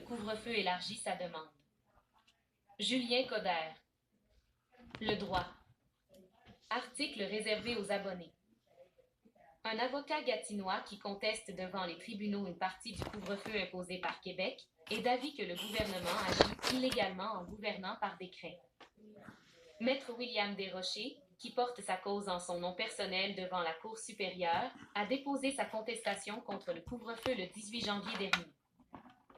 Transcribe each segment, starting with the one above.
couvre-feu élargit sa demande. Julien Coder. Le droit. Article réservé aux abonnés. Un avocat gatinois qui conteste devant les tribunaux une partie du couvre-feu imposé par Québec est d'avis que le gouvernement agit illégalement en gouvernant par décret. Maître William Desrochers, qui porte sa cause en son nom personnel devant la Cour supérieure, a déposé sa contestation contre le couvre-feu le 18 janvier dernier.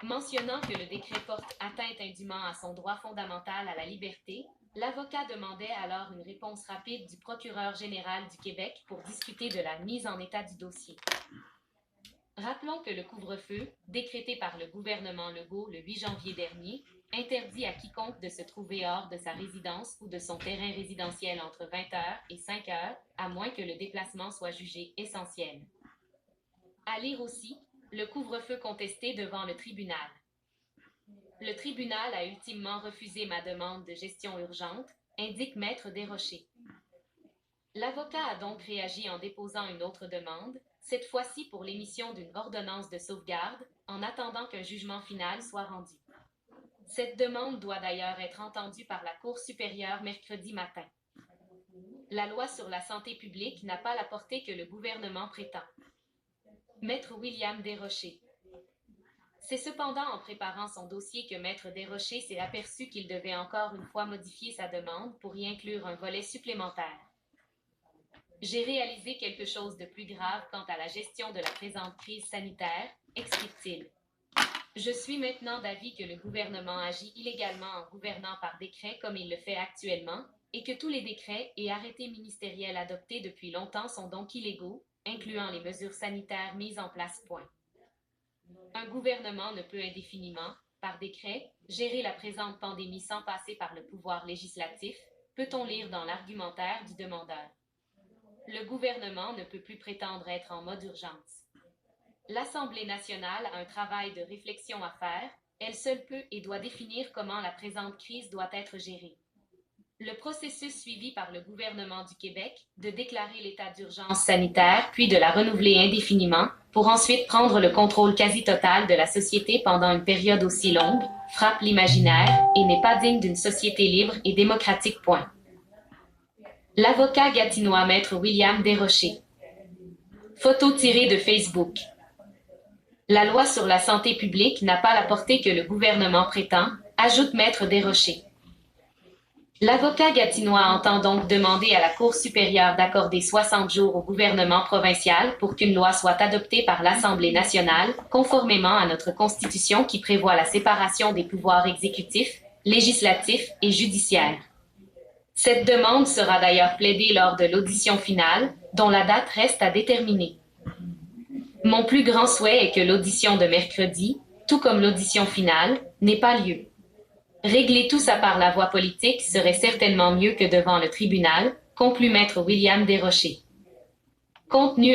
Mentionnant que le décret porte atteinte indûment à son droit fondamental à la liberté, l'avocat demandait alors une réponse rapide du procureur général du Québec pour discuter de la mise en état du dossier. Rappelons que le couvre-feu, décrété par le gouvernement Legault le 8 janvier dernier, interdit à quiconque de se trouver hors de sa résidence ou de son terrain résidentiel entre 20h et 5h, à moins que le déplacement soit jugé essentiel. À lire aussi, le couvre-feu contesté devant le tribunal. Le tribunal a ultimement refusé ma demande de gestion urgente, indique Maître Desrochers. L'avocat a donc réagi en déposant une autre demande, cette fois-ci pour l'émission d'une ordonnance de sauvegarde, en attendant qu'un jugement final soit rendu. Cette demande doit d'ailleurs être entendue par la Cour supérieure mercredi matin. La loi sur la santé publique n'a pas la portée que le gouvernement prétend. Maître William Desrochers. C'est cependant en préparant son dossier que Maître Desrochers s'est aperçu qu'il devait encore une fois modifier sa demande pour y inclure un volet supplémentaire. J'ai réalisé quelque chose de plus grave quant à la gestion de la présente crise sanitaire, explique-t-il. Je suis maintenant d'avis que le gouvernement agit illégalement en gouvernant par décret comme il le fait actuellement, et que tous les décrets et arrêtés ministériels adoptés depuis longtemps sont donc illégaux, incluant les mesures sanitaires mises en place. Point. Un gouvernement ne peut indéfiniment, par décret, gérer la présente pandémie sans passer par le pouvoir législatif, peut-on lire dans l'argumentaire du demandeur. Le gouvernement ne peut plus prétendre être en mode urgence. L'Assemblée nationale a un travail de réflexion à faire, elle seule peut et doit définir comment la présente crise doit être gérée. Le processus suivi par le gouvernement du Québec, de déclarer l'état d'urgence sanitaire puis de la renouveler indéfiniment, pour ensuite prendre le contrôle quasi total de la société pendant une période aussi longue, frappe l'imaginaire et n'est pas digne d'une société libre et démocratique. Point. L'avocat gatinois Maître William Desrochers. Photo tirée de Facebook. La loi sur la santé publique n'a pas la portée que le gouvernement prétend, ajoute Maître Desrochers. L'avocat gatinois entend donc demander à la Cour supérieure d'accorder 60 jours au gouvernement provincial pour qu'une loi soit adoptée par l'Assemblée nationale, conformément à notre Constitution qui prévoit la séparation des pouvoirs exécutifs, législatifs et judiciaires. Cette demande sera d'ailleurs plaidée lors de l'audition finale, dont la date reste à déterminer. Mon plus grand souhait est que l'audition de mercredi, tout comme l'audition finale, n'ait pas lieu. Régler tout ça par la voie politique serait certainement mieux que devant le tribunal, conclut Maître William Desrochers. Contenu